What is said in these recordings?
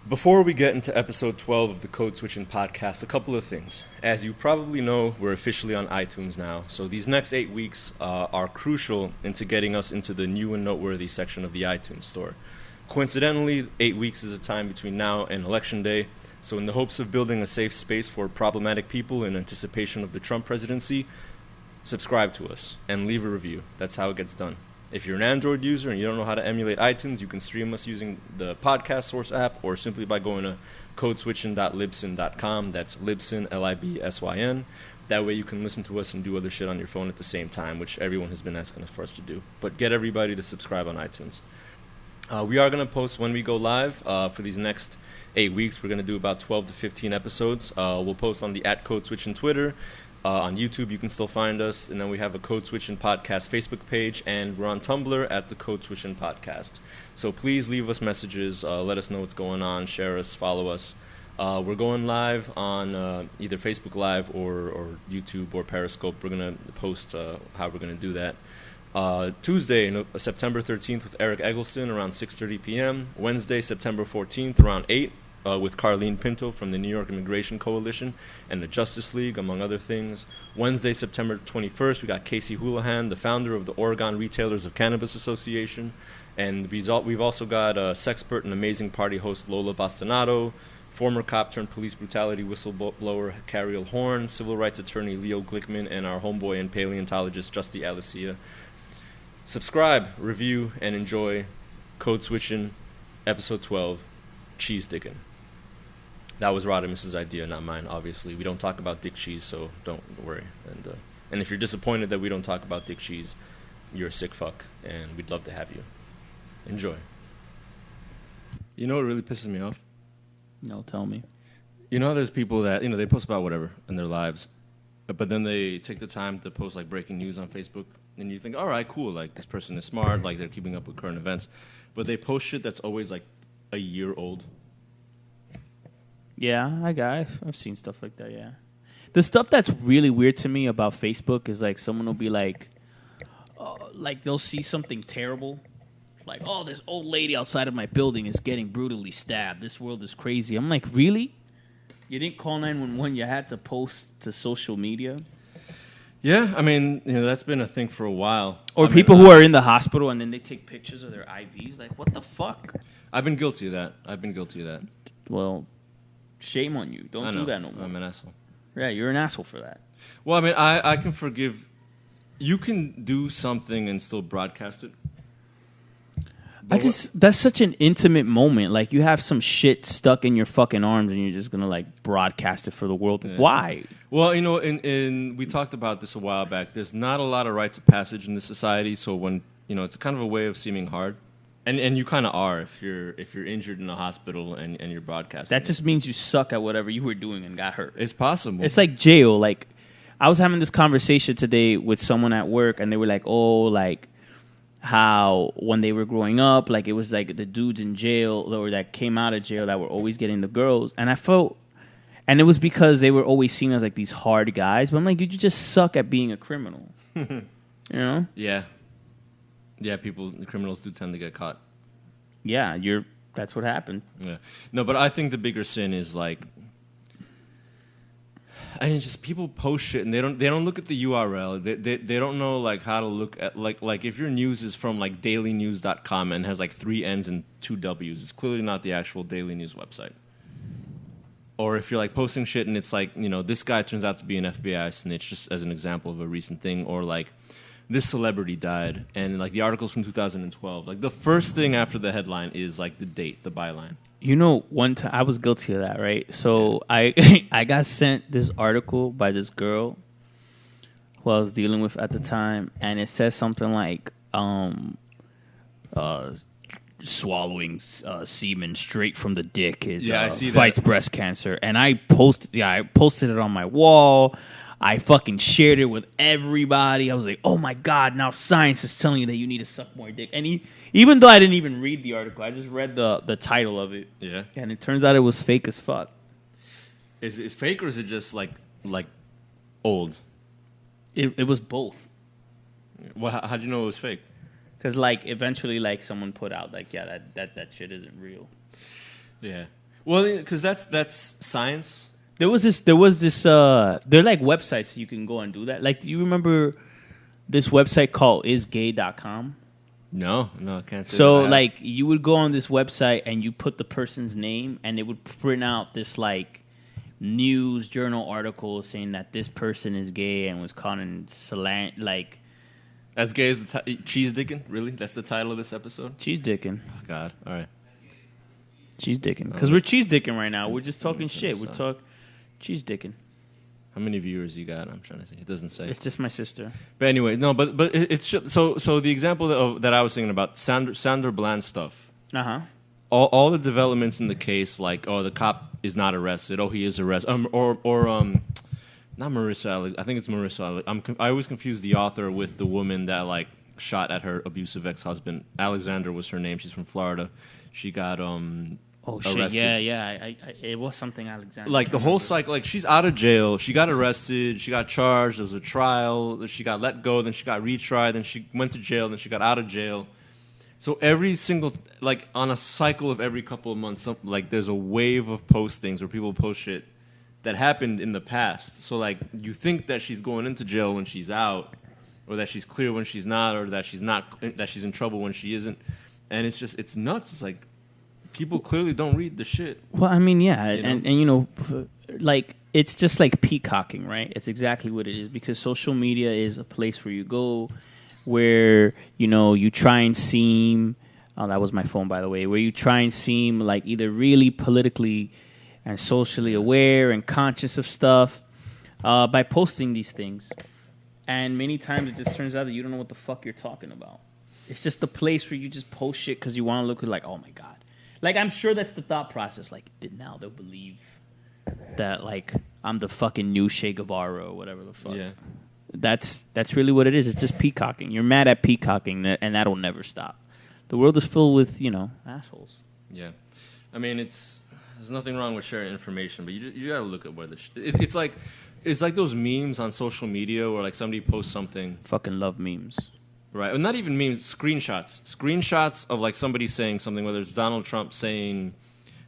Before we get into episode 12 of the Codeswitchin podcast, a couple of things. As you probably know, we're officially on iTunes now, so these next 8 weeks are crucial into getting us into the new and noteworthy section of the iTunes store. Coincidentally, 8 weeks is a time between now and Election Day, so in the hopes of building a safe space for problematic people in anticipation of the Trump presidency, subscribe to us and leave a review. That's how it gets done. If you're an Android user and you don't know how to emulate iTunes, you can stream us using the podcast source app or simply by going to codeswitchin.libsyn.com. That's Libsyn, Libsyn. That way you can listen to us and do other shit on your phone at the same time, which everyone has been asking us for us to do. But get everybody to subscribe on iTunes. We are going to post when we go live. For these next 8 weeks, we're going to do about 12 to 15 episodes. We'll post on the @Codeswitchin Twitter. On YouTube, you can still find us. And then we have a Codeswitchin Podcast Facebook page. And we're on Tumblr at the Codeswitchin Podcast. So please leave us messages. Let us know what's going on. Share us. Follow us. We're going live on either Facebook Live or YouTube or Periscope. We're going to post how we're going to do that. Tuesday, September 13th with Eric Eggleston around 6:30 p.m. Wednesday, September 14th around 8 with Carlene Pinto from the New York Immigration Coalition and the Justice League, among other things. Wednesday, September 21st, we got Casey Houlihan, the founder of the Oregon Retailers of Cannabis Association. And we've also got sexpert and amazing party host Lola Bastonado, former cop turned police brutality whistleblower Cariel Horn, civil rights attorney Leo Glickman, and our homeboy and paleontologist Justy Alicia. Subscribe, review, and enjoy Codeswitchin episode 12, Cheesedickin. That was Radhames' idea, not mine, obviously. We don't talk about dickcheese, so don't worry. And if you're disappointed that we don't talk about dickcheese, you're a sick fuck, and we'd love to have you. Enjoy. You know what really pisses me off? No, tell me. You know, there's people that, they post about whatever in their lives, but then they take the time to post, like, breaking news on Facebook, and you think, all right, cool, like, this person is smart, like, they're keeping up with current events. But they post shit that's always, like, a year old. Yeah, I've seen stuff like that, yeah. The stuff that's really weird to me about Facebook is, like, someone will be like they'll see something terrible. Like, oh, this old lady outside of my building is getting brutally stabbed. This world is crazy. I'm like, really? You didn't call 911? You had to post to social media? Yeah, I mean, that's been a thing for a while. Or people who are in the hospital and then they take pictures of their IVs. Like, what the fuck? I've been guilty of that. Well, shame on you. Don't do that no more. I'm an asshole. Yeah, you're an asshole for that. Well, I mean, I can forgive. You can do something and still broadcast it. That's such an intimate moment. Like, you have some shit stuck in your fucking arms and you're just going to, like, broadcast it for the world. Yeah. Why? Well, we talked about this a while back. There's not a lot of rites of passage in this society, so when, it's kind of a way of seeming hard. And you kind of are if you're injured in a hospital and you're broadcasting. That just means you suck at whatever you were doing and got hurt. It's possible. It's like jail. Like, I was having this conversation today with someone at work, and they were like, "Oh, like how when they were growing up, like it was like the dudes in jail or that came out of jail that were always getting the girls." And I felt, and it was because they were always seen as like these hard guys. But I'm like, you just suck at being a criminal. Yeah. Yeah, criminals do tend to get caught. Yeah, that's what happened. Yeah. No, but I think the bigger sin is like, just people post shit and they don't look at the URL. They don't know like how to look at like if your news is from like dailynews.com and has like 3 N's and 2 W's, it's clearly not the actual Daily News website. Or if you're like posting shit and it's like, this guy turns out to be an FBI snitch, just as an example of a recent thing, or like this celebrity died, and like the article's from 2012. Like the first thing after the headline is like the date, the byline. One time I was guilty of that, right? So I got sent this article by this girl who I was dealing with at the time, and it says something like swallowing semen straight from the dick is fights breast cancer, and I posted it on my wall. I fucking shared it with everybody. I was like, oh my God, now science is telling you that you need to suck more dick. And even though I didn't even read the article, I just read the title of it. Yeah. And it turns out it was fake as fuck. Is it fake or is it just like old? It was both. Well, how'd you know it was fake? Because like eventually like someone put out like, yeah, that shit isn't real. Yeah. Well, because that's science. There was this. They're like websites you can go and do that. Like, do you remember this website called isgay.com? No, I can't say So, that. like, you would go on this website and you put the person's name, and it would print out this, like, news journal article saying that this person is gay and was caught in like... As gay as the Cheesedickin? Really? That's the title of this episode? Cheesedickin. Oh, God. All right. Cheesedickin. Because we're cheesedickin right now. We're just talking shit. We're talking cheesedickin. How many viewers you got? I'm trying to see. It doesn't say. It's just my sister. But anyway, no. But it's so the example that I was thinking about Sandra Bland stuff. All the developments in the case, like the cop is not arrested. He is arrested. Not Marissa. I think it's Marissa. I always confuse the author with the woman that like shot at her abusive ex-husband. Alexandra was her name. She's from Florida. She got arrested. Shit! Yeah. It was something Alexandra. Like the whole cycle. Like she's out of jail. She got arrested. She got charged. There was a trial. She got let go. Then she got retried. Then she went to jail. Then she got out of jail. So every single, like on a cycle of every couple of months, like there's a wave of postings where people post shit that happened in the past. So like you think that she's going into jail when she's out, or that she's clear when she's not, or that she's in trouble when she isn't, and it's nuts. It's like people clearly don't read the shit. Well, I mean, yeah, and like it's just like peacocking, right? It's exactly what it is, because social media is a place where you go, where you try and seem. Oh, that was my phone, by the way. Where you try and seem like either really politically and socially aware and conscious of stuff by posting these things. And many times it just turns out that you don't know what the fuck you're talking about. It's just the place where you just post shit because you want to look like, oh my God. Like, I'm sure that's the thought process. Like, now they'll believe that, like, I'm the fucking new Che Guevara or whatever the fuck. Yeah. That's really what it is. It's just peacocking. You're mad at peacocking, and that'll never stop. The world is filled with, assholes. Yeah. I mean, there's nothing wrong with sharing information, but you gotta look at where it's like those memes on social media where like somebody posts something. Fucking love memes. Right. Well, not even memes, screenshots of like somebody saying something, whether it's Donald Trump saying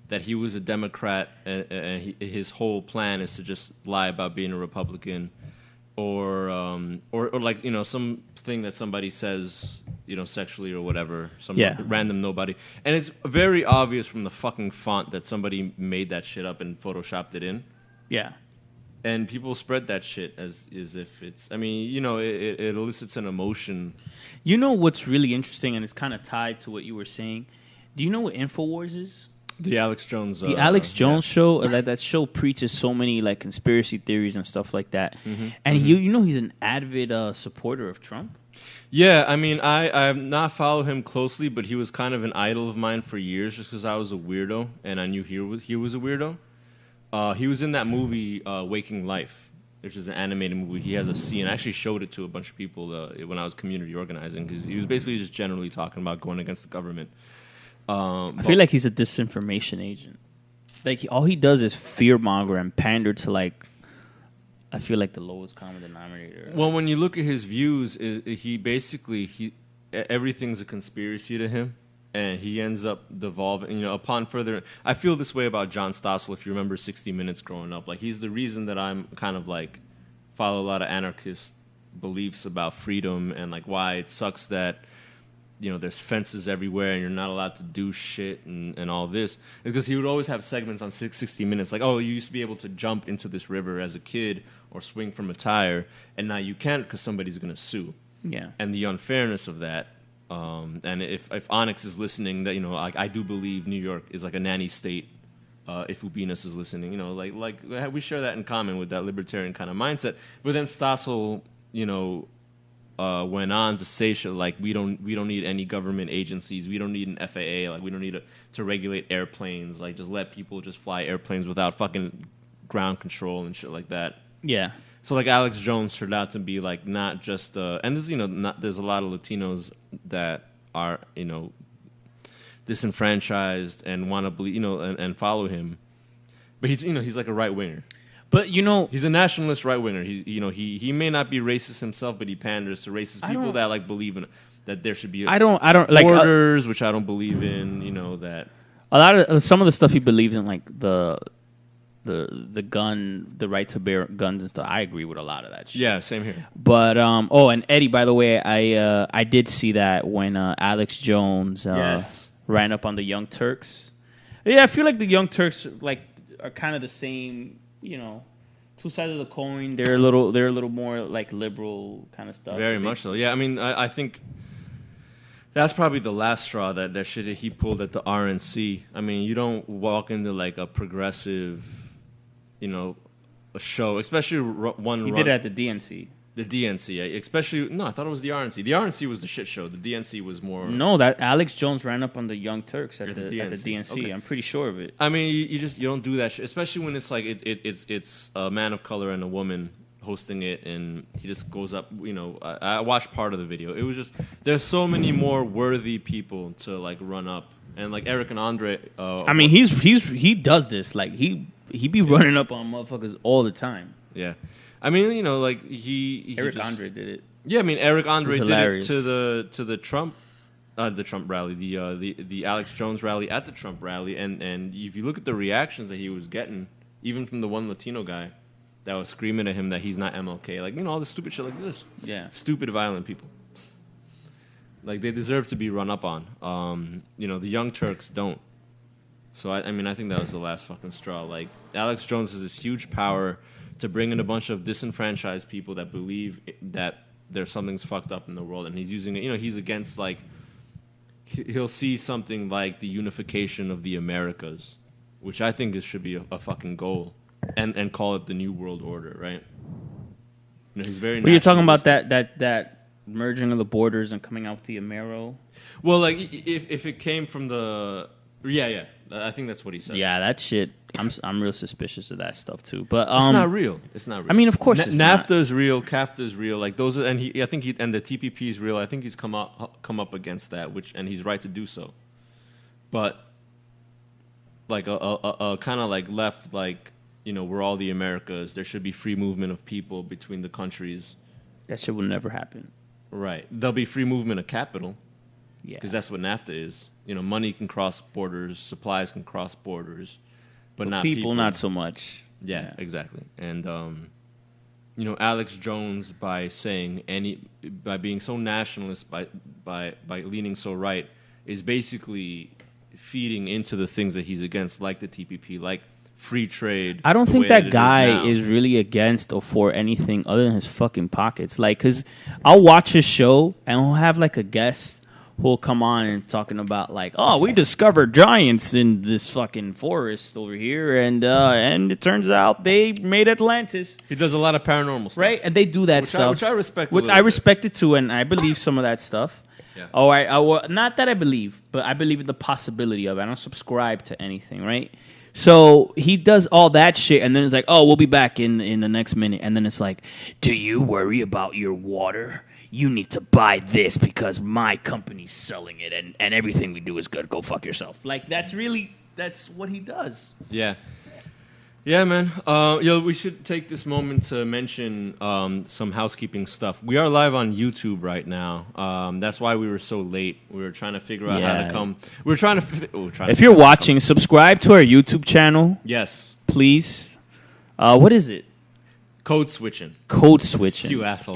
that he was a Democrat and his whole plan is to just lie about being a Republican, or like something that somebody says sexually or whatever, some random nobody, and it's very obvious from the fucking font that somebody made that shit up and photoshopped it in. Yeah. And people spread that shit as if it's. I mean, it elicits an emotion. You know what's really interesting, and it's kind of tied to what you were saying. Do you know what InfoWars is? The Alex Jones. The Alex Jones show. That show preaches so many like conspiracy theories and stuff like that. Mm-hmm. And he's an avid supporter of Trump. Yeah, I mean, I have not followed him closely, but he was kind of an idol of mine for years, just because I was a weirdo and I knew he was a weirdo. He was in that movie Waking Life, which is an animated movie. He has a scene. I actually showed it to a bunch of people when I was community organizing, because he was basically just generally talking about going against the government. I feel like he's a disinformation agent. Like all he does is fearmonger and pander to like. I feel like the lowest common denominator. Well, when you look at his views, everything's a conspiracy to him. And he ends up devolving, upon further... I feel this way about John Stossel, if you remember 60 Minutes growing up. Like, he's the reason that I'm kind of, like, follow a lot of anarchist beliefs about freedom and, like, why it sucks that, there's fences everywhere and you're not allowed to do shit and all this. It's because he would always have segments on 60 Minutes, like, you used to be able to jump into this river as a kid or swing from a tire, and now you can't because somebody's going to sue. Yeah. And the unfairness of that. And if Onyx is listening, that I do believe New York is like a nanny state. If Ubinas is listening, like we share that in common with that libertarian kind of mindset. But then Stossel, went on to say shit like we don't need any government agencies. We don't need an FAA. Like we don't need to regulate airplanes. Like just let people just fly airplanes without fucking ground control and shit like that. Yeah. So like Alex Jones turned out to be like not just and this there's a lot of Latinos that are disenfranchised and want to believe and follow him, but he's like a right winger. But he's a nationalist right winger. He may not be racist himself, but he panders to racist people that like believe in that there should be I don't like borders, which I don't believe in. That a lot of some of the stuff he believes in, like the right to bear guns and stuff. I agree with a lot of that shit. Yeah, same here. But and Eddie, by the way, I did see that when Alex Jones ran up on the Young Turks. Yeah, I feel like the Young Turks are kind of the same, two sides of the coin. They're a little more like liberal kind of stuff. Very much so. Yeah, I mean, I think that's probably the last straw that shit that he pulled at the RNC. I mean, you don't walk into like a progressive, a show, especially one. He did it at the DNC. The DNC, especially no, I thought it was the RNC. The RNC was the shit show. The DNC was more. No, that Alex Jones ran up on the Young Turks at the DNC. Okay. I'm pretty sure of it. I mean, you don't do that shit, especially when it's like it's a man of color and a woman hosting it, and he just goes up. I watched part of the video. It was just there's so many more worthy people to like run up, and like Eric and Andre. I mean, he does this like he be running up on motherfuckers all the time. Yeah. I mean, like he Eric Andre did it. Yeah, I mean Eric Andre did it to the Trump rally, the Alex Jones rally at the Trump rally, and if you look at the reactions that he was getting, even from the one Latino guy that was screaming at him that he's not MLK, like all the stupid shit like this. Yeah, stupid violent people. Like they deserve to be run up on. The Young Turks don't. So I mean I think that was the last fucking straw. Like Alex Jones has this huge power to bring in a bunch of disenfranchised people that believe that there's something's fucked up in the world, and he's using it. He's against like he'll see something like the unification of the Americas, which I think should be a fucking goal, and call it the New World Order, right? He's very. But you're talking about that merging of the borders and coming out with the Amero. Well, like if it came from the yeah, I think that's what he said. Yeah, that shit. I'm real suspicious of that stuff too. But it's not real. It's not real. I mean, of course, it's NAFTA's real. CAFTA's real. Like those are, and I think and the TPP is real. I think he's come up against that, and he's right to do so. But like a kind of like left, like we're all the Americas. There should be free movement of people between the countries. That shit will never happen. Right. There'll be free movement of capital. Yeah. Because that's what NAFTA is. Money can cross borders, supplies can cross borders, but not people. Not so much. Yeah, exactly. And Alex Jones, by being so nationalist, by leaning so right, is basically feeding into the things that he's against, like the TPP, like free trade. I don't think that guy is really against or for anything other than his fucking pockets. Like, because I'll watch his show and he'll have like a guest who'll come on and talking about like, oh, we discovered giants in this fucking forest over here, and it turns out they made Atlantis. He does a lot of paranormal stuff, right? And they do that stuff, which I respect. Which I respect it too, and I believe some of that stuff. Yeah. All right, not that I believe, but I believe in the possibility of it. I don't subscribe to anything, right? So he does all that shit, and then it's like, oh, we'll be back in the next minute, and then it's like, do you worry about your water? You need to buy this because my company's selling it, and everything we do is good. Go fuck yourself. Like, that's what he does. Yeah. Yeah, man. We should take this moment to mention some housekeeping stuff. We are live on YouTube right now. That's why we were so late. We were trying to figure out how to come. We were trying to. If you're watching, subscribe to our YouTube channel. Yes. Please. What is it? Codeswitchin. Codeswitchin. You asshole.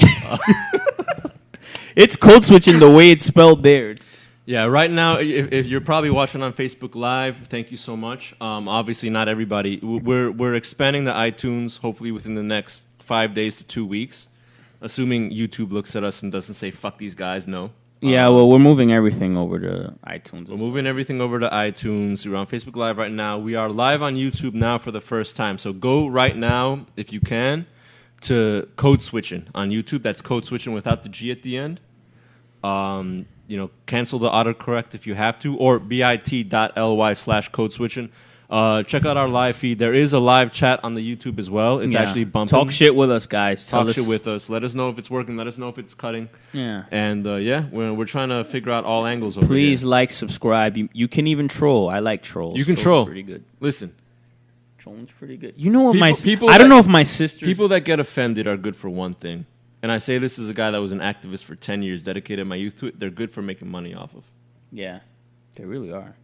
It's Codeswitchin the way it's spelled there. Yeah, right now, if you're probably watching on Facebook Live, thank you so much. Obviously, not everybody. We're expanding the iTunes, hopefully within the next 5 days to 2 weeks, assuming YouTube looks at us and doesn't say, fuck these guys, no. Yeah, well, we're moving everything over to iTunes. We're moving everything over to iTunes. We're on Facebook Live right now. We are live on YouTube now for the first time. So go right now, if you can, to Codeswitchin on YouTube. That's Codeswitchin without the G at the end. Cancel the autocorrect if you have to, or bit.ly/Codeswitchin. Check out our live feed. There is a live chat on the YouTube as well. It's actually bumping. Talk shit with us, guys. Talk shit with us. Let us know if it's working. Let us know if it's cutting. Yeah. And we're trying to figure out all angles over here. Please like, subscribe. You can even troll. I like trolls. You can troll. Pretty good. Listen. Trolling's pretty good. You know what I don't know if my sister. People that get offended are good for one thing. And I say this as a guy that was an activist for 10 years, dedicated my youth to it. They're good for making money off of. Yeah, they really are.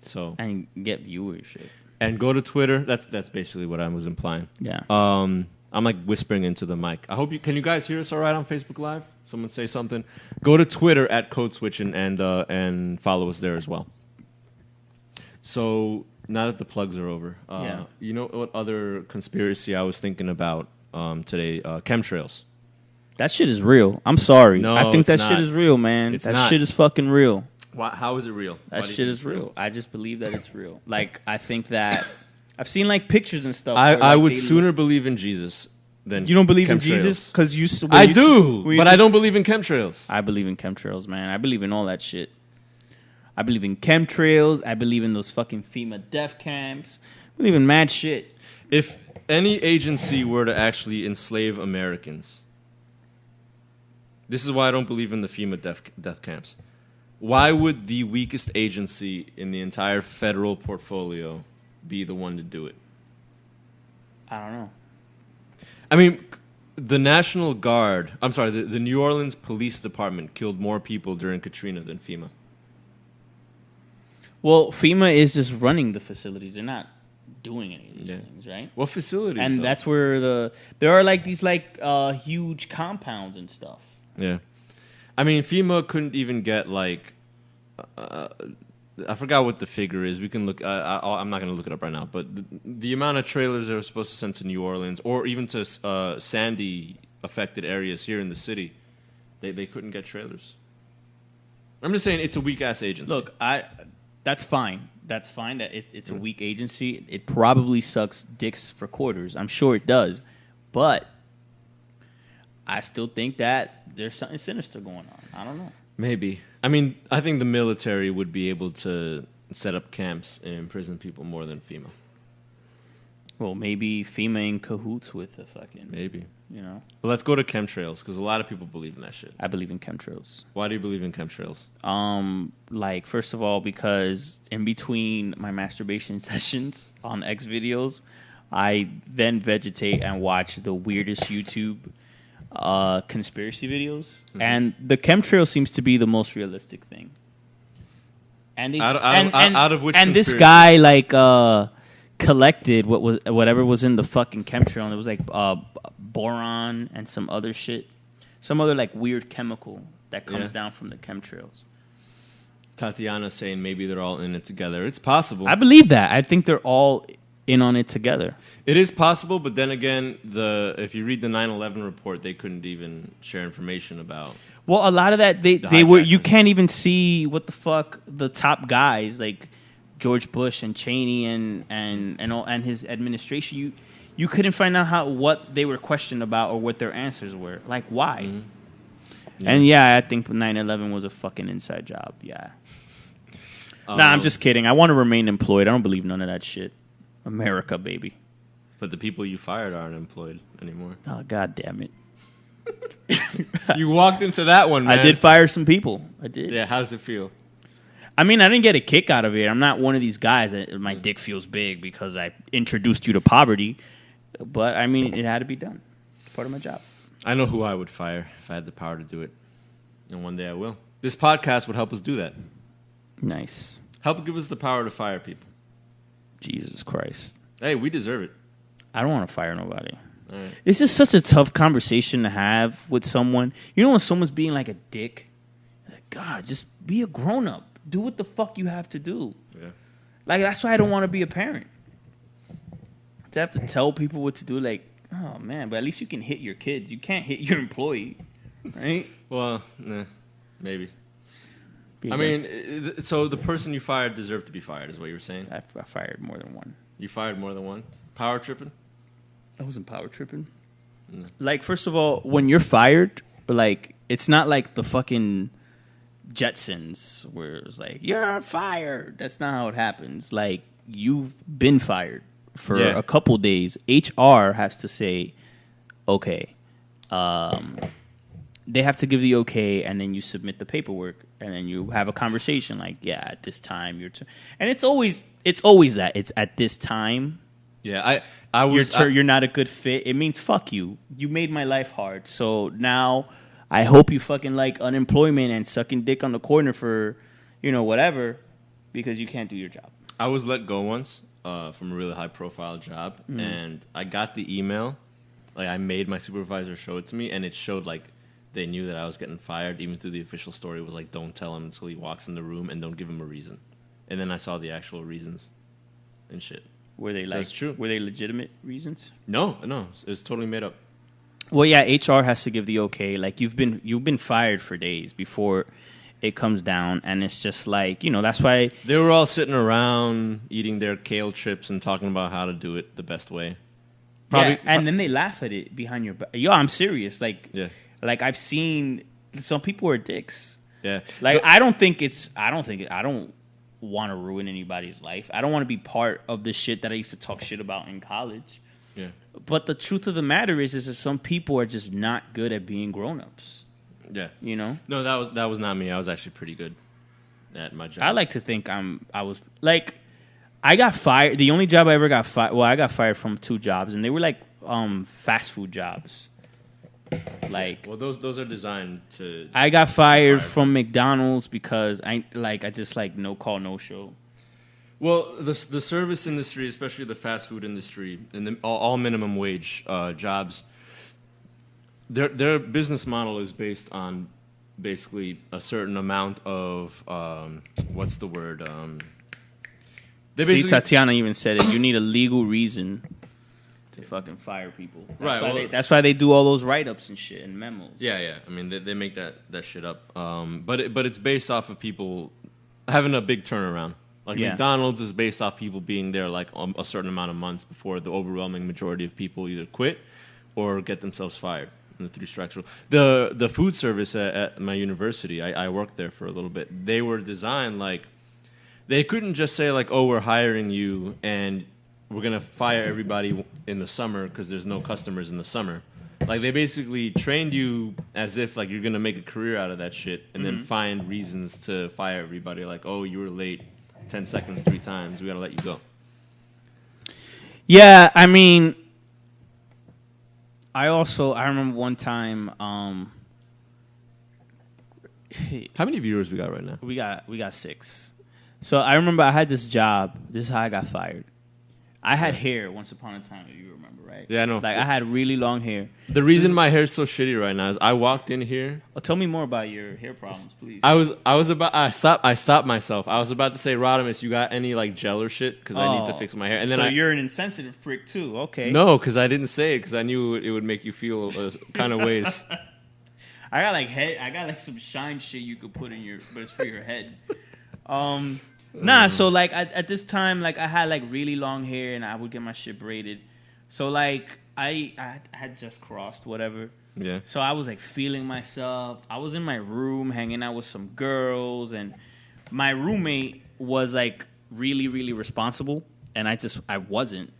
So and get viewership. And go to Twitter. That's basically what I was implying. Yeah. I'm like whispering into the mic. I hope can you guys hear us all right on Facebook Live? Someone say something. Go to Twitter at Codeswitchin and follow us there as well. So now that the plugs are over, you know what other conspiracy I was thinking about today? Chemtrails. That shit is real. I'm sorry. No, I think that not. shit is real, man. It's that not. shit is fucking real. How is it real? That shit is real. I just believe that it's real. Like, I think that I've seen like pictures and stuff. I would sooner believe in Jesus than you don't believe chemtrails. in Jesus because you. I do, but I don't believe in chemtrails. I believe in chemtrails, man. I believe in all that shit. I believe in chemtrails. I believe in those fucking FEMA death camps. I believe in mad shit. If any agency were to actually enslave Americans, this is why I don't believe in the FEMA death camps. Why would the weakest agency in the entire federal portfolio be the one to do it? I don't know. I mean, the National Guard, I'm sorry, the New Orleans Police Department killed more people during Katrina than FEMA. Well, FEMA is just running the facilities. They're not doing any of these things, right? What facilities? And though? that's where there are like these like huge compounds and stuff. Yeah. I mean, FEMA couldn't even get like, I forgot what the figure is. We can look. I'm not going to look it up right now. But the amount of trailers they were supposed to send to New Orleans or even to Sandy affected areas here in the city, they couldn't get trailers. I'm just saying it's a weak ass agency. Look, that's fine. That's fine that it's a weak agency. It probably sucks dicks for quarters. I'm sure it does, but I still think that there's something sinister going on. I don't know. Maybe. I mean, I think the military would be able to set up camps and imprison people more than FEMA. Well, maybe FEMA in cahoots with the fucking... Maybe. You know? But let's go to chemtrails, because a lot of people believe in that shit. I believe in chemtrails. Why do you believe in chemtrails? Like, first of all, because in between my masturbation sessions on X videos, I then vegetate and watch the weirdest YouTube conspiracy videos, and the chemtrail seems to be the most realistic thing. And they, out of which and this guy like collected whatever was in the fucking chemtrail, and it was like boron and some other shit, some other like weird chemical that comes down from the chemtrails. Tatiana's saying maybe they're all in it together. It's possible. I believe that. I think they're all in on it together. It is possible, but then again, if you read the 9/11 report, they couldn't even share information about. Well, a lot of that they were. You can't even see what the fuck the top guys like George Bush and Cheney and his administration. You couldn't find out what they were questioned about or what their answers were. Like why? Mm-hmm. Yeah. And I think 9/11 was a fucking inside job. Yeah. Nah, I'm just kidding. I want to remain employed. I don't believe none of that shit. America, baby. But the people you fired aren't employed anymore. Oh, God damn it. You walked into that one, man. I did fire some people. I did. Yeah, how does it feel? I mean, I didn't get a kick out of it. I'm not one of these guys that my dick feels big because I introduced you to poverty. But, I mean, it had to be done. It's part of my job. I know who I would fire if I had the power to do it. And one day I will. This podcast would help us do that. Nice. Help give us the power to fire people. Jesus Christ. Hey, we deserve it. I don't want to fire nobody. All right. It's just such a tough conversation to have with someone. You know when someone's being like a dick? Like, God, just be a grown-up. Do what the fuck you have to do. Yeah. Like, that's why I don't want to be a parent. To have to tell people what to do, like, oh, man, but at least you can hit your kids. You can't hit your employee, right? Well, maybe. I mean, so the person you fired deserved to be fired, is what you were saying? I fired more than one. You fired more than one? Power tripping? I wasn't power tripping. No. Like, first of all, when you're fired, like, it's not like the fucking Jetsons where it's like, you're fired. That's not how it happens. Like, you've been fired for a couple days. HR has to say, okay. They have to give the okay, and then you submit the paperwork, and then you have a conversation like, yeah, at this time, and it's always that. It's at this time. Yeah, you're not a good fit. It means fuck you. You made my life hard. So now I hope you fucking like unemployment and sucking dick on the corner for, whatever. because you can't do your job. I was let go once from a really high-profile job, and I got the email. Like, I made my supervisor show it to me, and it showed, like, they knew that I was getting fired, even through the official story. It was like, don't tell him until he walks in the room, and don't give him a reason. And then I saw the actual reasons and shit. Were they, like, That's true. Were they legitimate reasons? No. It was totally made up. Well, yeah, HR has to give the okay. Like, you've been fired for days before it comes down, and it's just like, you know, that's why They were all sitting around eating their kale chips and talking about how to do it the best way. And then they laugh at it behind your back. Yo, I'm serious. Like, Yeah. like I've seen some people are dicks. Yeah. Like, I don't want to ruin anybody's life. I don't want to be part of the shit that I used to talk shit about in college. Yeah. But the truth of the matter is that some people are just not good at being grown-ups. Yeah. You know? No, that was not me. I was actually pretty good at my job. I like to think I got fired. The only job I ever got fired. Well, I got fired from 2 jobs, and they were like fast food jobs. Like, well, those are designed to. I got fired from McDonald's because I just no call, no show. Well, the service industry, especially the fast food industry, and all minimum wage jobs, their business model is based on basically a certain amount of what's the word? See, Tatiana even said it. You need a legal reason to fucking fire people. That's why they do all those write-ups and shit and memos. Yeah. I mean, they make that shit up. But it's based off of people having a big turnaround. Like, McDonald's is based off people being there like a certain amount of months before the overwhelming majority of people either quit or get themselves fired. In the 3 strikes rule. The food service at my university, I worked there for a little bit. They were designed like they couldn't just say like, oh, we're hiring you and we're gonna fire everybody in the summer because there's no customers in the summer. Like, they basically trained you as if like you're gonna make a career out of that shit, and then find reasons to fire everybody. Like, oh, you were late 10 seconds 3 times. We gotta let you go. Yeah, I mean, I remember one time. How many viewers we got right now? We got 6. So I remember I had this job. This is how I got fired. I had hair once upon a time, if you remember, right? Yeah, I know. Like, I had really long hair. The reason my hair's so shitty right now is I walked in here. Oh, tell me more about your hair problems, please. I stopped myself. I was about to say, Radhames, you got any like gel or shit? Because I need to fix my hair. And then you're an insensitive prick too. Okay. No, because I didn't say it because I knew it would make you feel kind of ways. I got like some shine shit you could put in but it's for your head. So like at this time, like I had like really long hair and I would get my shit braided. So like I had just crossed whatever. Yeah. So I was like feeling myself. I was in my room hanging out with some girls, and my roommate was like really, really responsible, and I wasn't.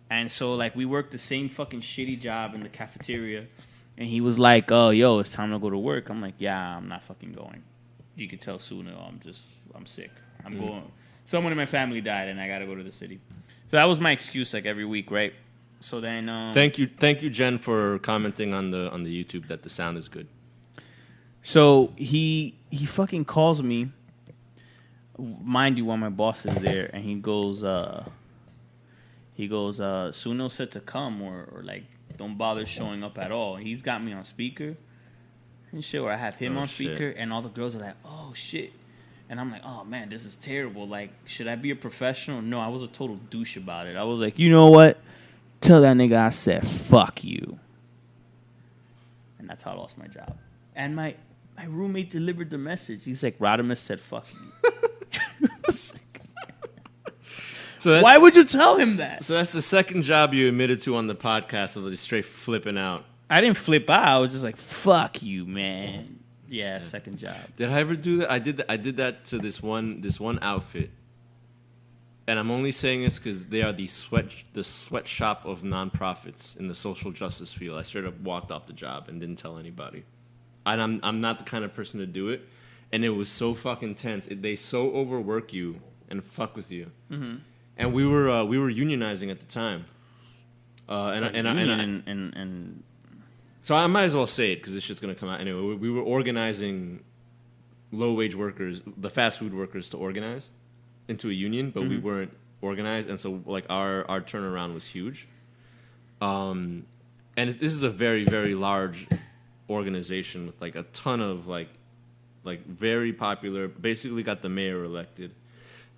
And so like we worked the same fucking shitty job in the cafeteria, and he was like, "Oh, yo, it's time to go to work." I'm like, "Yeah, I'm not fucking going. You could tell sooner. I'm sick. I'm going. Someone in my family died, and I got to go to the city." So that was my excuse, like every week, right? So then, thank you, Jen, for commenting on the YouTube that the sound is good. So he fucking calls me, mind you, when my boss is there, and he goes, Suno said to come, or like don't bother showing up at all. He's got me on speaker and shit, or I have him on speaker, and all the girls are like, "Oh shit." And I'm like, oh, man, this is terrible. Like, should I be a professional? No, I was a total douche about it. I was like, you know what? Tell that nigga I said, fuck you. And that's how I lost my job. And my roommate delivered the message. He's like, Radhames said, fuck you. So why would you tell him that? So that's the second job you admitted to on the podcast of just straight flipping out. I didn't flip out. I was just like, fuck you, man. Yeah, second job. Did I ever do that? I did that to this one outfit, and I'm only saying this because they are the sweatshop of nonprofits in the social justice field. I straight up walked off the job and didn't tell anybody. And I'm not the kind of person to do it, and it was so fucking tense. They so overwork you and fuck with you. Mm-hmm. And we were unionizing at the time, So I might as well say it because this shit's going to come out anyway. We were organizing low-wage workers, the fast food workers, to organize. into a union, but we weren't organized, and so like our turnaround was huge. And this is a very, very large organization with like a ton of like very popular. Basically, got the mayor elected,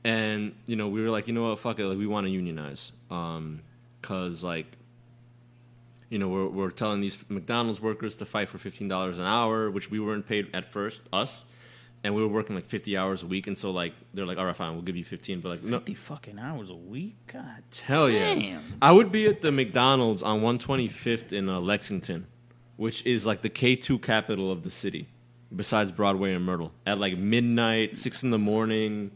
and we were like, you know what, fuck it, like we want to unionize, cause like. We're telling these McDonald's workers to fight for $15 an hour, which we weren't paid at first, us, and we were working like 50 hours a week, and so like they're like, all right, fine, we'll give you 15, but like 50 fucking hours a week, God hell damn. yeah. I would be at the McDonald's on 125th in Lexington, which is like the K2 capital of the city, besides Broadway and Myrtle, at like midnight, 6 in the morning,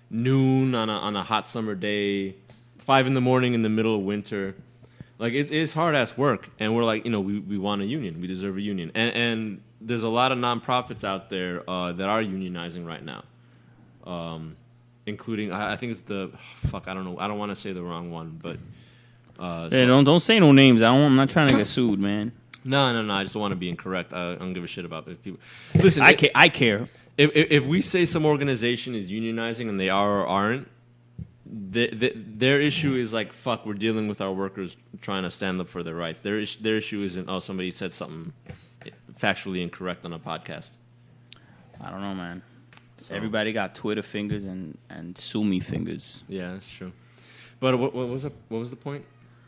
noon on a hot summer day, 5 in the morning in the middle of winter. Like, it's hard-ass work, and we're like, we want a union. We deserve a union. And there's a lot of nonprofits out there that are unionizing right now, including, I think it's I don't know. I don't want to say the wrong one, but... don't say no names. I'm not trying to get sued, man. No. I just don't want to be incorrect. I don't give a shit about it. People. Listen, I care. If we say some organization is unionizing and they are or aren't, their issue is like, fuck, we're dealing with our workers trying to stand up for their rights. Their issue isn't, somebody said something factually incorrect on a podcast. I don't know, man. So. Everybody got Twitter fingers and sue me fingers. Yeah, that's true. But what was the point?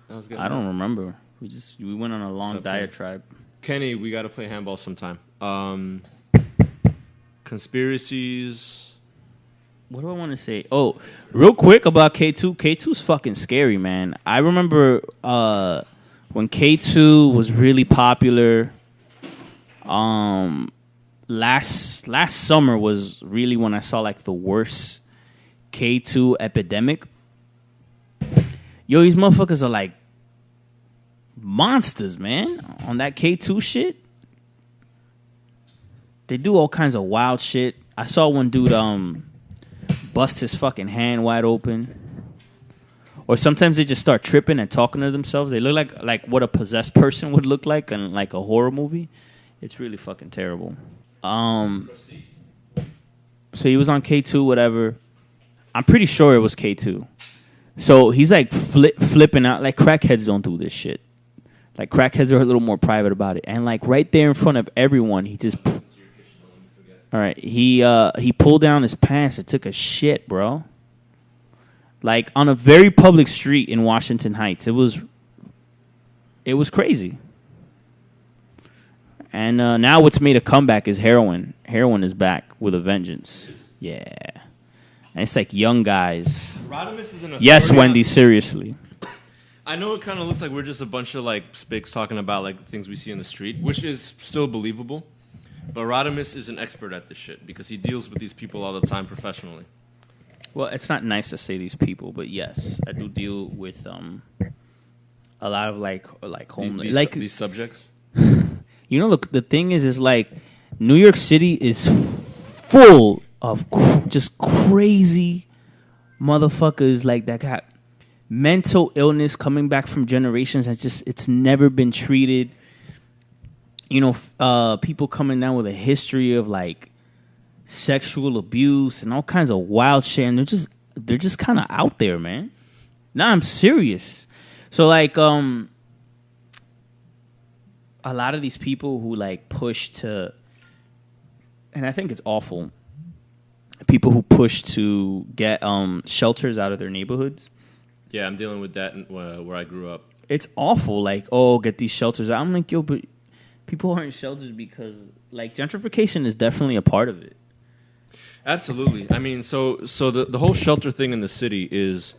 That was good. I don't remember. We went on a long diatribe. Kenny, we got to play handball sometime. Conspiracies. What do I want to say? Oh, real quick about K2. K2's fucking scary, man. I remember when K2 was really popular. Last summer was really when I saw like the worst K2 epidemic. Yo, these motherfuckers are like monsters, man. On that K2 shit, they do all kinds of wild shit. I saw one dude bust his fucking hand wide open. Or sometimes they just start tripping and talking to themselves. They look like what a possessed person would look like in like a horror movie. It's really fucking terrible. So he was on K2, whatever. I'm pretty sure it was K2. So he's like flipping out. Like crackheads don't do this shit. Like crackheads are a little more private about it. And like right there in front of everyone, he just... All right, he pulled down his pants and took a shit, bro. Like on a very public street in Washington Heights. It was crazy. And now what's made a comeback is heroin. Heroin is back with a vengeance. Yeah, and it's like young guys. Radhames is an authority. Yes, Wendy, seriously. I know it kind of looks like we're just a bunch of like spics talking about like things we see in the street, which is still believable. But Radhames is an expert at this shit because he deals with these people all the time professionally. Well, it's not nice to say these people, but yes, I do deal with a lot of like homeless, these subjects. Look, the thing is like New York City is full of just crazy motherfuckers like that got mental illness coming back from generations. It's never been treated. People coming down with a history of like sexual abuse and all kinds of wild shit, and they're just kind of out there, man. Nah, I'm serious. So like, a lot of these people who like push to, and I think it's awful. People who push to get shelters out of their neighborhoods. Yeah, I'm dealing with that where I grew up. It's awful. Like, get these shelters out. I'm like, yo, but people aren't shelters because, like, gentrification is definitely a part of it. Absolutely. I mean, so the whole shelter thing in the city is,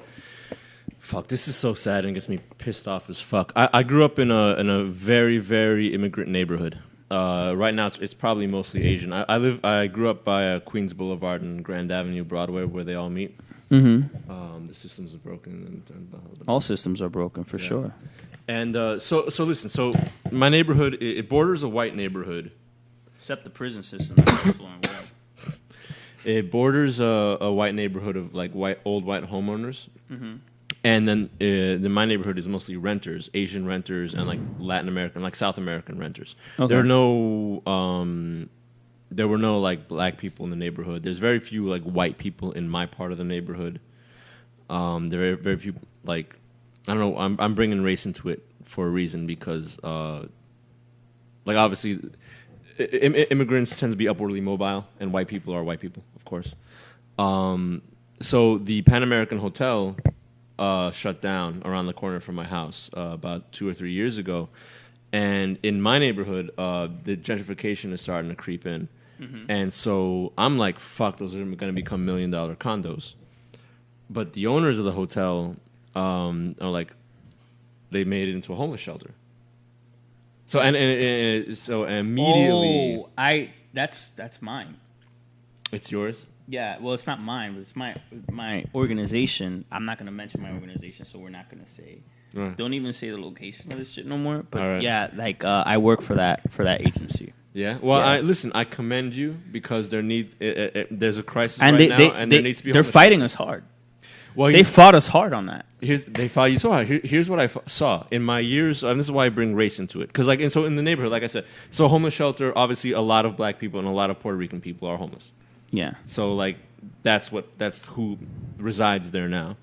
fuck, this is so sad and gets me pissed off as fuck. I grew up in a very, very immigrant neighborhood. Right now, it's probably mostly Asian. I grew up by Queens Boulevard and Grand Avenue, Broadway, where they all meet. Mm-hmm. The systems are broken. All systems are broken, for sure. And so listen. So my neighborhood, it borders a white neighborhood, except the prison system. It borders a white neighborhood of like old white homeowners, and then my neighborhood is mostly renters, Asian renters, and like Latin American, like South American renters. Okay. There are no there were no like black people in the neighborhood. There's very few like white people in my part of the neighborhood. There are very few like I don't know. I'm bringing race into it for a reason because like obviously immigrants tend to be upwardly mobile and white people are white people, of course. So the Pan American Hotel shut down around the corner from my house about 2 or 3 years ago. And in my neighborhood, the gentrification is starting to creep in. Mm-hmm. And so I'm like, fuck, those are going to become $1 million condos. But the owners of the hotel are like, they made it into a homeless shelter. So so immediately... Oh, that's mine. It's yours? Yeah, well, it's not mine, but it's my organization. I'm not going to mention my organization, so we're not going to say... Right. Don't even say the location of this shit no more. But right. Yeah, like I work for that agency. Yeah. Well, yeah. Listen. I commend you because there's a crisis and now, and there needs to be. They're fighting us hard. Well, they fought us hard on that. They fought you so hard. Here's what I saw in my years, and this is why I bring race into it. Because and so in the neighborhood, like I said, so a homeless shelter. Obviously, a lot of black people and a lot of Puerto Rican people are homeless. Yeah. So like that's who resides there now.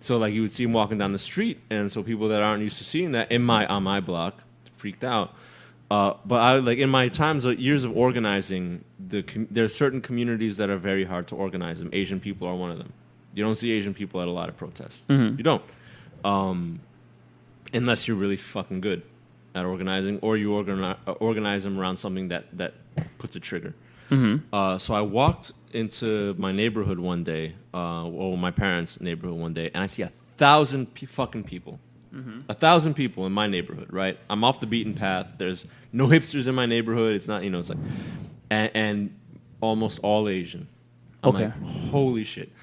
So like you would see them walking down the street, and so people that aren't used to seeing that on my block freaked out. But I like in my years of organizing, there are certain communities that are very hard to organize. And Asian people are one of them. You don't see Asian people at a lot of protests. Mm-hmm. You don't, unless you're really fucking good at organizing, or you organize them around something that puts a trigger. Mm-hmm. So I walked into my neighborhood one day, or my parents' neighborhood one day, and I see 1,000 fucking people. Mm-hmm. 1,000 people in my neighborhood, right? I'm off the beaten path. There's no hipsters in my neighborhood. It's not, it's like, and almost all Asian. I'm like, holy shit.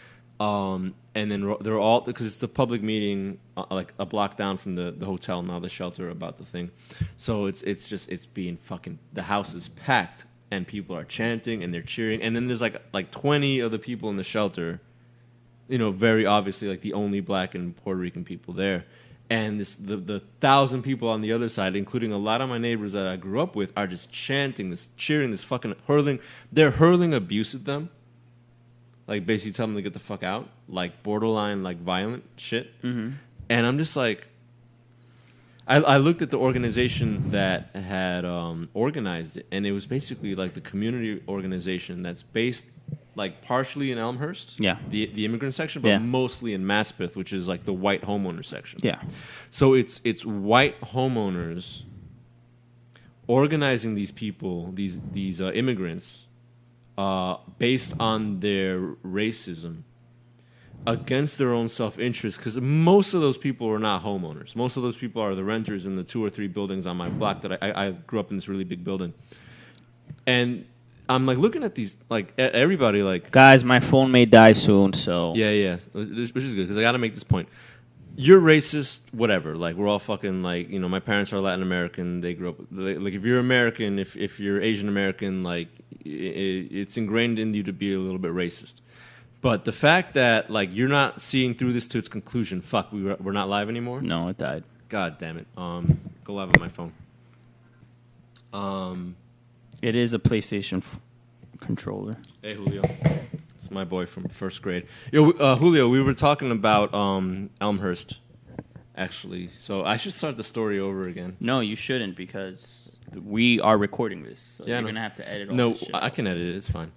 And then they're all, because it's the public meeting, like a block down from the hotel, now the shelter about the thing. So it's being fucking, the house is packed. And people are chanting and they're cheering, and then there's like 20 of the people in the shelter, very obviously like the only black and Puerto Rican people there, and the 1,000 people on the other side, including a lot of my neighbors that I grew up with, are just chanting this, cheering this, fucking hurling. They're hurling abuse at them, like basically telling them to get the fuck out, like borderline like violent shit. Mm-hmm. And I'm just like. I looked at the organization that had organized it, and it was basically like the community organization that's based like partially in Elmhurst, the immigrant section, but mostly in Maspeth, which is like the white homeowner section. Yeah. So it's white homeowners organizing these people, these immigrants, based on their racism. Against their own self-interest, because most of those people are not homeowners. Most of those people are the renters in the 2 or 3 buildings on my block that I grew up in this really big building. And I'm like looking at these, like everybody like... Guys, my phone may die soon, so... Yeah, which is good, because I got to make this point. You're racist, whatever. Like, we're all fucking, like, my parents are Latin American. They grew up... Like, if you're American, if you're Asian American, like, it's ingrained in you to be a little bit racist. But the fact that, like, you're not seeing through this to its conclusion, fuck, we're not live anymore? No, it died. God damn it. Go live on my phone. It is a PlayStation controller. Hey, Julio. It's my boy from first grade. Yo, Julio, we were talking about Elmhurst, actually. So I should start the story over again. No, you shouldn't, because we are recording this. So you're going to have to edit all this shit. No, I can edit it. It's fine.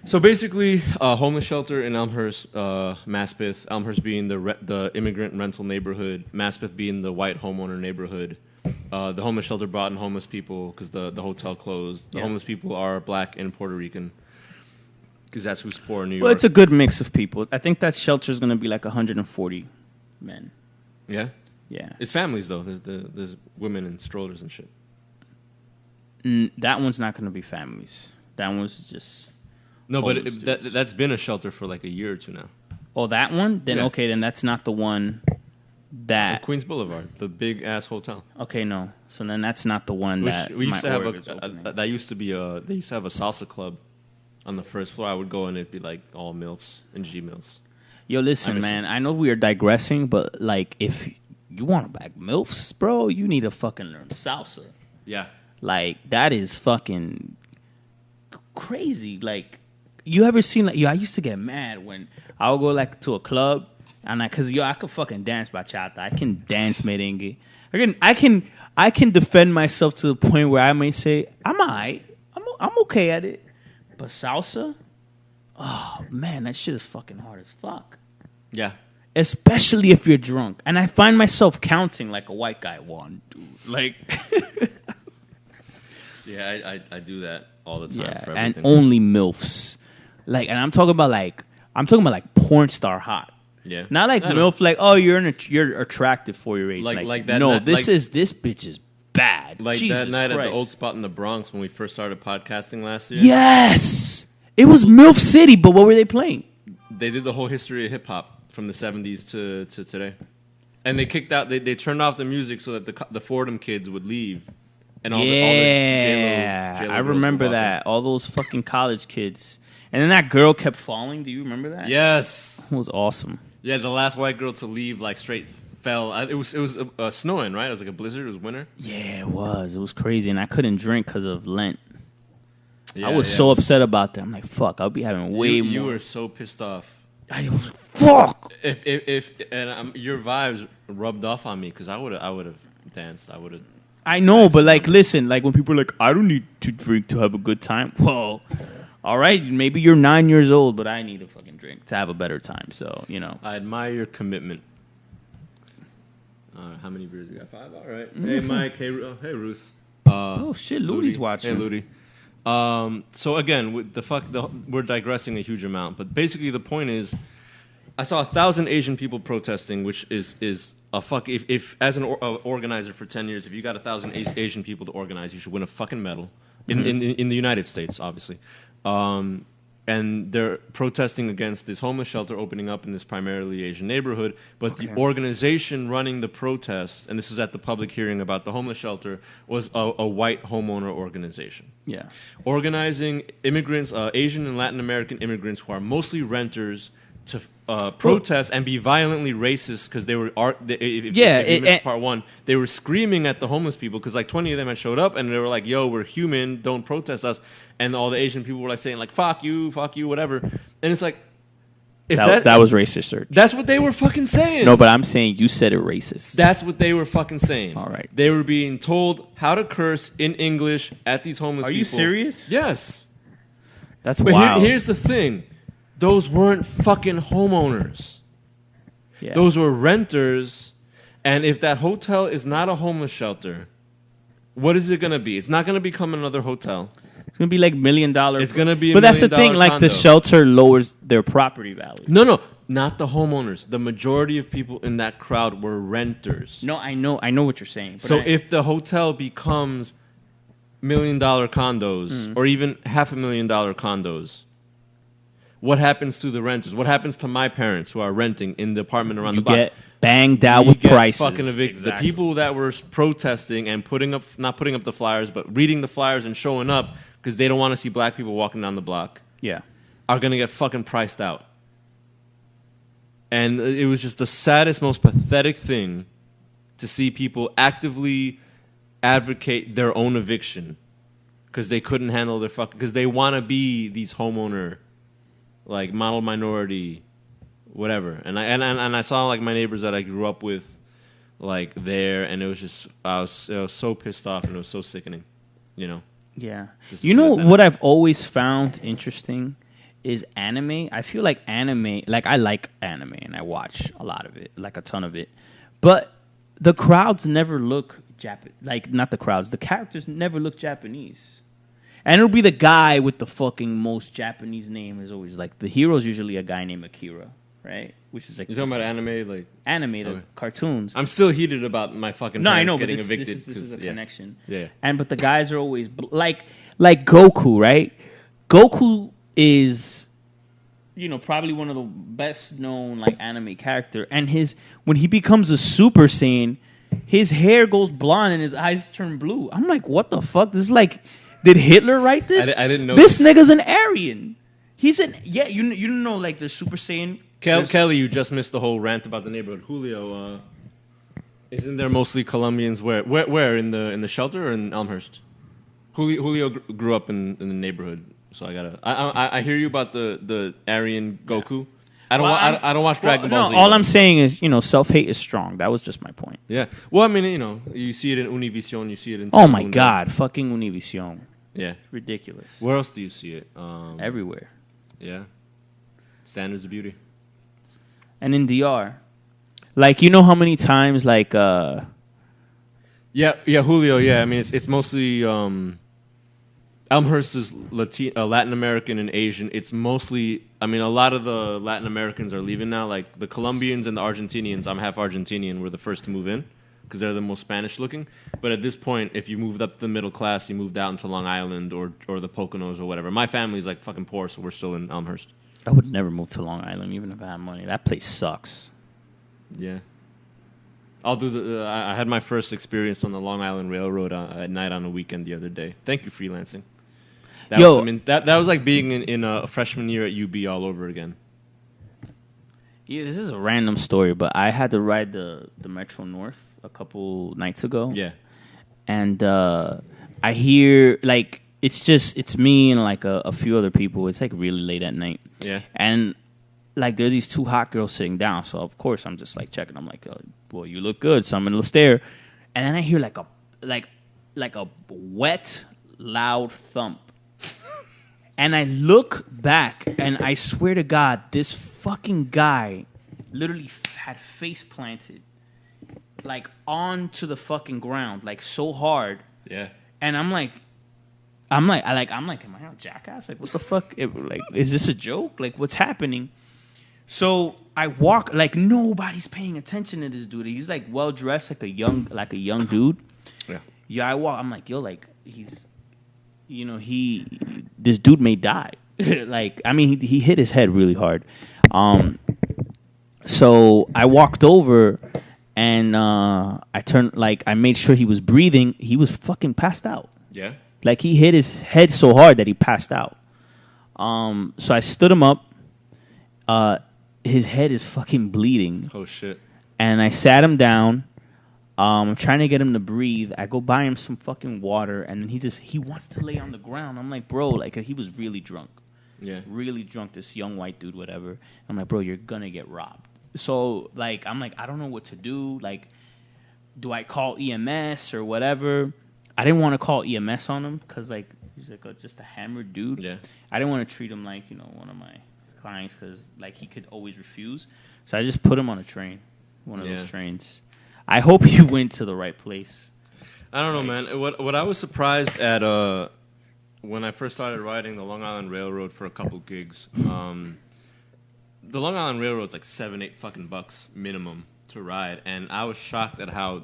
So basically, homeless shelter in Elmhurst, Maspeth, Elmhurst being the immigrant rental neighborhood, Maspeth being the white homeowner neighborhood. The homeless shelter brought in homeless people because the hotel closed. The homeless people are black and Puerto Rican because that's who's poor in New York. Well, it's a good mix of people. I think that shelter is going to be like 140 men. Yeah? Yeah. It's families, though. There's women and strollers and shit. That one's not going to be families. That one's just... No, but that's been a shelter for like a year or two now. Oh, that one? Then okay, then that's not the one that... Queens Boulevard, the big-ass hotel. Okay, no. So then that's not the one that we used to have they used to have a salsa club on the first floor. I would go and it'd be like all MILFs and G-MILFs. Yo, listen, man, I know we are digressing, but like if you want to back MILFs, bro, you need to fucking learn salsa. Yeah. Like that is fucking... crazy. Like, you ever seen like I used to get mad when I would go like to a club and cause I could fucking dance bachata. I can dance merengue. I can defend myself to the point where I may say I'm alright. I'm okay at it. But salsa, oh man, that shit is fucking hard as fuck. Yeah. Especially if you're drunk. And I find myself counting like a white guy. 1, 2, like. Yeah, I do that all the time. Yeah, for and everything. only MILFs. Like, and I'm talking about like porn star hot. Yeah. Not like MILF, like, oh, you're attractive for your age. Like that. No, Not, this bitch is bad. Like Jesus that night Christ. at the old spot in the Bronx when we first started podcasting last year. Yes, it was MILF City, but what were they playing? They did the whole history of hip hop from the 70s to today, and they kicked out. They turned off the music so that the Fordham kids would leave. And all the J-Lo I girls remember were that. All those fucking college kids. And then that girl kept falling. Do you remember that? Yes. It was awesome. Yeah, the last white girl to leave like straight fell. It was snowing, right? It was like a blizzard. It was winter. Yeah, it was. It was crazy. And I couldn't drink because of Lent. Yeah, I was so upset about that. I'm like, fuck, I'll be having way more. You were so pissed off. I was like, fuck. If your vibes rubbed off on me because I would have danced. I would have. I know, but like, listen, like when people are like, I don't need to drink to have a good time. Well, all right, maybe you're 9 years old, but I need a fucking drink to have a better time. So, you know. I admire your commitment. How many beers you got? 5? All right. Hey, Mike. Hey, Ruth. Oh, shit, Ludi's watching. Hey, Ludi. So, again, we're digressing a huge amount. But basically, the point is, I saw 1,000 Asian people protesting, which is a fuck. If as an organizer for 10 years, if you got 1,000 Asian people to organize, you should win a fucking medal. In the United States, obviously. And they're protesting against this homeless shelter opening up in this primarily Asian neighborhood. But the organization running the protest, and this is at the public hearing about the homeless shelter, was a white homeowner organization. Yeah. Organizing immigrants, Asian and Latin American immigrants who are mostly renters, to protest and be violently racist because they were if you missed part 1, they were screaming at the homeless people because like 20 of them had showed up and they were like, yo, we're human, don't protest us. And all the Asian people were like saying like fuck you, whatever. And it's like that was racist, Serge. That's what they were fucking saying. No, but I'm saying you said it racist. That's what they were fucking saying. All right. They were being told how to curse in English at these homeless people. Are you serious? Yes. That's wild. Here's the thing. Those weren't fucking homeowners. Yeah. Those were renters. And if that hotel is not a homeless shelter, what is it going to be? It's not going to become another hotel. It's going to be like $1 million. It's going to be But that's the thing, like condo. the shelter lowers their property value. No, not the homeowners. The majority of people in that crowd were renters. No, I know what you're saying. But So if the hotel becomes $1 million condos or even $500,000 condos, what happens to the renters? What happens to my parents who are renting in the apartment around the block? You get banged out with prices. Fucking evicted. Exactly. The people that were protesting and not putting up the flyers, but reading the flyers and showing up because they don't want to see black people walking down the block, are going to get fucking priced out. And it was just the saddest, most pathetic thing to see people actively advocate their own eviction because they couldn't handle their because they want to be these homeowner, like model minority, whatever. And I saw like my neighbors that I grew up with, like there, and it was just I was so pissed off and it was so sickening, you know. Yeah. You know what I've always found interesting is anime. I feel like anime, like I like anime and I watch a lot of it, like a ton of it. But the crowds never look Japanese. Like, not the crowds, the characters never look Japanese. And it'll be the guy with the fucking most Japanese name is always like, the hero's usually a guy named Akira, right? Which is like... You're talking about anime, like... Animated cartoons. I'm still heated about my fucking parents getting evicted. This is a connection. Yeah. But the guys are always... Like Goku, right? Goku is, probably one of the best known, like, anime character. And when he becomes a Super Saiyan, his hair goes blonde and his eyes turn blue. I'm like, what the fuck? This is like... Did Hitler write this? I didn't know. This nigga's an Aryan. He's an... Yeah, you don't know, like, the Super Saiyan... Kelly, you just missed the whole rant about the neighborhood. Julio, isn't there mostly Colombians? Where in the shelter or in Elmhurst? Julio grew up in the neighborhood. So I gotta. I hear you about the Aryan Goku. I don't watch Dragon Ball Z. All I'm saying is, self-hate is strong. That was just my point. Yeah. Well, I mean, you see it in Univision, you see it in. Oh my God, fucking Univision. Yeah. Ridiculous. Where else do you see it? Everywhere. Yeah. Standards of beauty. And in DR, like, you know how many times, like, Yeah, Julio. Yeah, I mean, it's mostly Elmhurst is Latin American and Asian. It's mostly, I mean, a lot of the Latin Americans are leaving now. Like the Colombians and the Argentinians. I'm half Argentinian. Were the first to move in because they're the most Spanish looking. But at this point, if you moved up to the middle class, you moved out into Long Island or the Poconos or whatever. My family's like fucking poor, so we're still in Elmhurst. I would never move to Long Island, even if I had money. That place sucks. Yeah. I'll do the. I had my first experience on the Long Island Railroad at night on a weekend the other day. Thank you, freelancing. That was like being in a freshman year at UB all over again. Yeah, this is a random story, but I had to ride the Metro North a couple nights ago. Yeah. And I hear, like, it's me and, like, a few other people. It's, like, really late at night. Yeah. And, like, there are these two hot girls sitting down. So, of course, I'm just, like, checking. I'm like, well, you look good. So I'm going to stare. And then I hear, like a wet, loud thump. And I look back, and I swear to God, this fucking guy literally had face planted, like, onto the fucking ground, like, so hard. Yeah. And I'm like, am I a jackass? Like, what the fuck? Is this a joke? Like, what's happening? So I walk, like, nobody's paying attention to this dude. He's, like, well dressed, like a young dude. Yeah. Yeah, I walk. I'm like, yo, like, he's. This dude may die. Like, I mean, he hit his head really hard. So I walked over and I turned, like, I made sure he was breathing. He was fucking passed out. Yeah. Like, he hit his head so hard that he passed out. So I stood him up. His head is fucking bleeding. Oh shit. And I sat him down. I'm trying to get him to breathe. I go buy him some fucking water, and then he wants to lay on the ground. I'm like, bro, like, he was really drunk. Yeah. Really drunk, this young white dude, whatever. I'm like, bro, you're gonna get robbed. So, like, I'm like, I don't know what to do. Like, do I call EMS or whatever? I didn't want to call EMS on him because, like, he's like just a hammered dude. Yeah. I didn't want to treat him like, one of my clients because, like, he could always refuse. So I just put him on a train, one of those trains. I hope you went to the right place. I don't know, man. What I was surprised at when I first started riding the Long Island Railroad for a couple gigs, the Long Island Railroad's like $7-8 fucking bucks minimum to ride, and I was shocked at how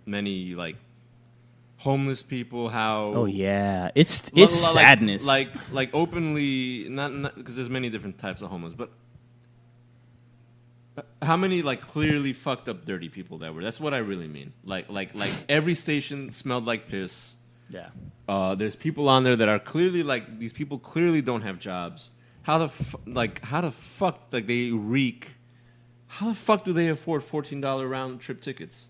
many, like, homeless people, how it's sadness, like openly, not because there's many different types of homeless, but how many, like, clearly fucked up dirty people there were. That's what I really mean. Like every station smelled like piss. Yeah. There's people on there that are clearly, like, these people clearly don't have jobs. How the fuck, like, they reek. How the fuck do they afford $14 round trip tickets?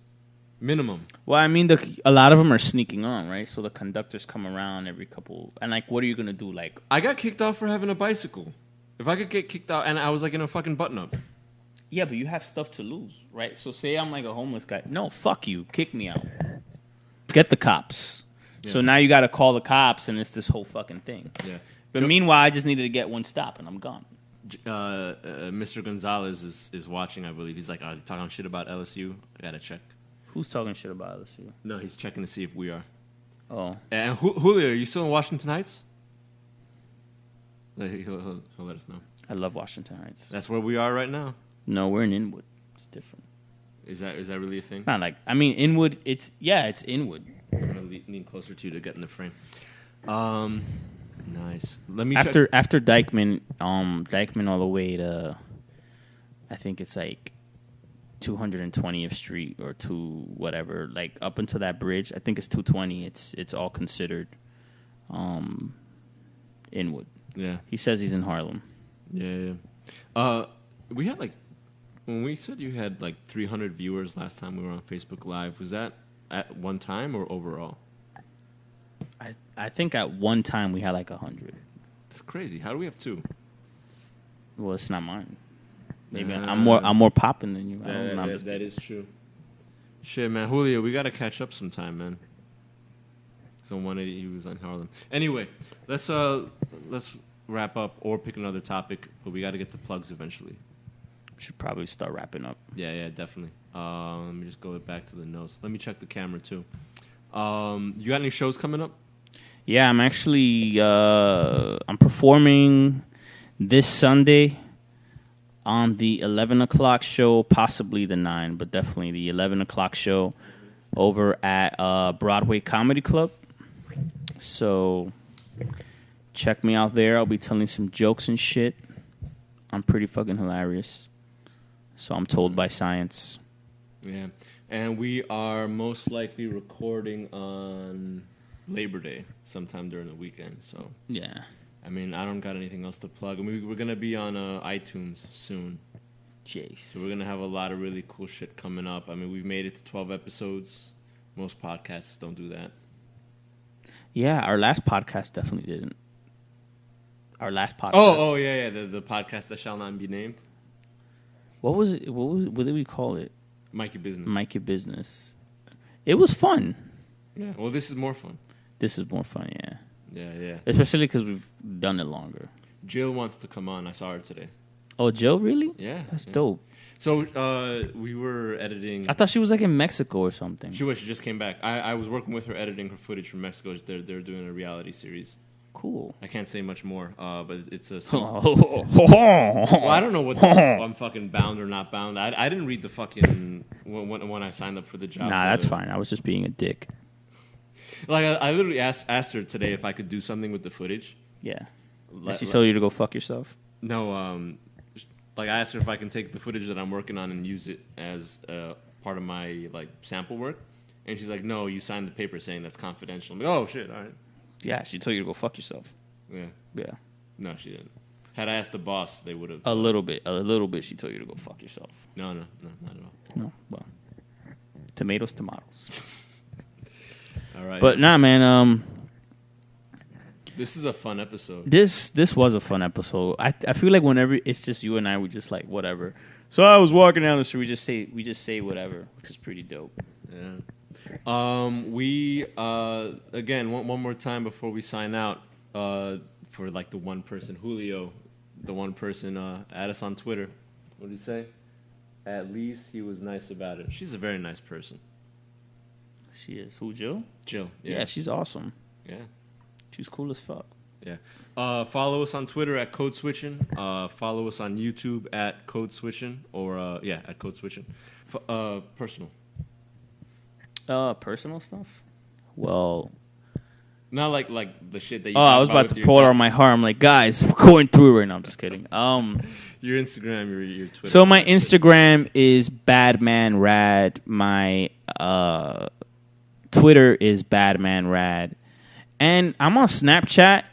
Minimum. Well, I mean, a lot of them are sneaking on, right? So the conductors come around every couple, and, like, what are you gonna do? Like, I got kicked out for having a bicycle. If I could get kicked out, and I was, like, in a fucking button-up. Yeah, but you have stuff to lose, right? So say I'm like a homeless guy. No, fuck you. Kick me out. Get the cops. Yeah. So now you got to call the cops, and it's this whole fuking thing. Yeah. But meanwhile, I just needed to get one stop, and I'm gone. Mr. Gonzalez is watching, I believe. He's like, are they talking shit about LSU? I got to check. Who's talking shit about LSU? No, he's checking to see if we are. Oh. And Julio, are you still in Washington Heights? He'll let us know. I love Washington Heights. That's where we are right now. No, we're in Inwood. It's different. Is that really a thing? Not like, I mean, Inwood. It's Inwood. I'm gonna lean closer to you to get in the frame. Nice. Let me after Dykeman all the way to, I think it's like 220th Street or whatever, like up until that bridge. I think it's 220. It's all considered Inwood. Yeah. He says he's in Harlem. Yeah. We had, like, when we said you had, like, 300 viewers last time we were on Facebook Live, was that at one time or overall? I think at one time we had like 100. That's crazy. How do we have 2? Well, it's not mine. Maybe I'm more popping than you. I don't know. That is true. Shit, man, Julio, we gotta catch up sometime, man. He's on 180. He was on Harlem. Anyway, let's wrap up or pick another topic, but we gotta get the plugs eventually. Should probably start wrapping up. Yeah, definitely. Let me just go back to the notes. Let me check the camera too. You got any shows coming up? Yeah, I'm actually I'm performing this Sunday on the 11 o'clock show, possibly the 9, but definitely the 11 o'clock show over at Broadway Comedy Club. So check me out there. I'll be telling some jokes and shit. I'm pretty fucking hilarious. So I'm told by science. Yeah. And we are most likely recording on Labor Day sometime during the weekend. So yeah. I mean, I don't got anything else to plug. I mean, we're going to be on iTunes soon. Jeez. So we're going to have a lot of really cool shit coming up. I mean, we've made it to 12 episodes. Most podcasts don't do that. Yeah, our last podcast definitely didn't. Our last podcast. Oh, yeah. The podcast that shall not be named. What was it? What did we call it? Mikey Business. Mikey Business. It was fun. Yeah. Well, this is more fun. This is more fun, yeah. Yeah. Especially because we've done it longer. Jill wants to come on. I saw her today. Oh, Jill, really? Yeah. That's dope. So we were editing. I thought she was like in Mexico or something. She just came back. I was working with her editing her footage from Mexico. They're doing a reality series. Cool. I can't say much more, but it's a... well, I don't know what I'm fucking bound or not bound. I didn't read the fucking... When I signed up for the job. Nah, that's fine. I was just being a dick. Like, I literally asked her today if I could do something with the footage. Yeah. Did she tell you to go fuck yourself? No, like, I asked her if I can take the footage that I'm working on and use it as part of my, like, sample work. And she's like, no, you signed the paper saying that's confidential. I'm like, oh, shit, all right. Yeah, she told you to go fuck yourself. Yeah. Yeah. No, she didn't. Had I asked the boss, they would have. A little bit. She told you to go fuck yourself. No, not at all. No, well, tomatoes. All right. But nah, man. This is a fun episode. This was a fun episode. I feel like whenever it's just you and I, we just like whatever. So I was walking down the street. We just say whatever, which is pretty dope. Yeah. We again one more time before we sign out. For like the one person, Julio, the one person, add us on Twitter. What did he say? At least he was nice about it. She's a very nice person. She is. Who, Jill? Jill. Yeah, she's awesome. Yeah. She's cool as fuck. Yeah. Follow us on Twitter at Codeswitchin. Follow us on YouTube at Codeswitchin or at Codeswitchin. Personal. Personal stuff? Well, not like the shit that you I was about to pour it on my heart. I'm like, guys, we're going through it right now. I'm just kidding. Your Instagram, your Twitter. So my Instagram is badmanrad. My Twitter is badmanrad. And I'm on Snapchat,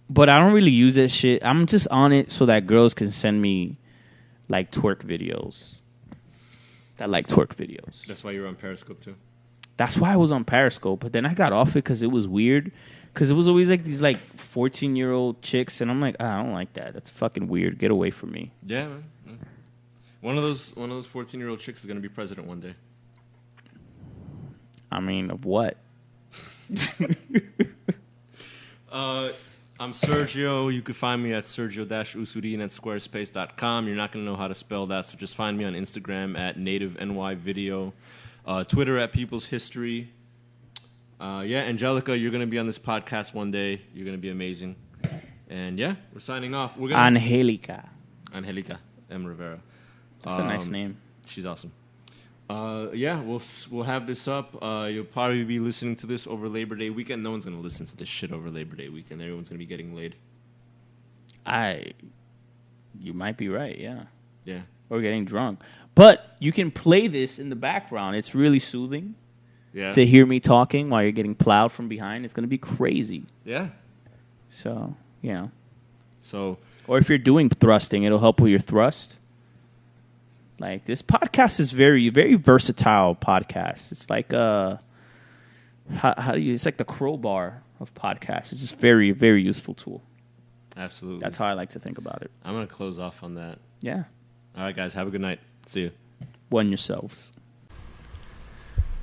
but I don't really use that shit. I'm just on it so that girls can send me like twerk videos. I like twerk videos. That's why you're on Periscope too. That's why I was on Periscope, but then I got off it because it was weird. Because it was always like these like 14-year-old chicks, and I'm like, I don't like that. That's fucking weird. Get away from me. Yeah, man. Yeah. One of those 14-year-old chicks is gonna be president one day. I mean, of what? I'm Sergio. You can find me at Sergio-Usurin at squarespace.com. You're not gonna know how to spell that, so just find me on Instagram at NativeNYVideo. Twitter at People's History. Angelica, you're going to be on this podcast one day. You're going to be amazing. And yeah, we're signing off. We're gonna Angelica M. Rivera. That's a nice name. She's awesome. We'll have this up. You'll probably be listening to this over Labor Day weekend. No one's going to listen to this shit over Labor Day weekend. Everyone's going to be getting laid. You might be right, yeah. Yeah. Or getting drunk. But you can play this in the background. It's really soothing to hear me talking while you're getting plowed from behind. It's going to be crazy. Yeah. So, you know. So, or if you're doing thrusting, it'll help with your thrust. Like, this podcast is very, very versatile podcast. It's like it's like the crowbar of podcasts. It's just very, very useful tool. Absolutely. That's how I like to think about it. I'm going to close off on that. Yeah. All right, guys. Have a good night. See you. One yourselves.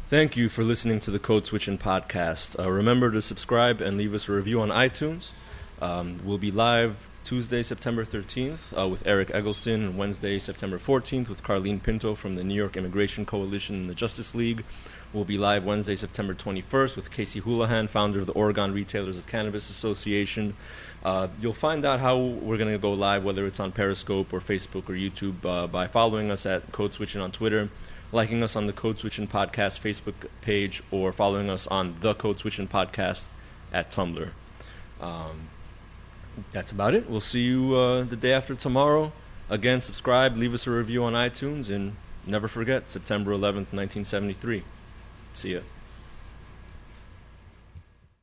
Thank you for listening to the Codeswitchin podcast. Remember to subscribe and leave us a review on iTunes. We'll be live Tuesday, September 13th with Eric Eggleston, and Wednesday, September 14th with Carlene Pinto from the New York Immigration Coalition and the Justice League. We'll be live Wednesday, September 21st with Casey Houlihan, founder of the Oregon Retailers of Cannabis Association. You'll find out how we're going to go live, whether it's on Periscope or Facebook or YouTube, by following us at Codeswitchin on Twitter, liking us on the Codeswitchin Podcast Facebook page, or following us on the Codeswitchin Podcast at Tumblr. That's about it. We'll see you the day after tomorrow. Again, subscribe, leave us a review on iTunes, and never forget, September 11th, 1973. See ya.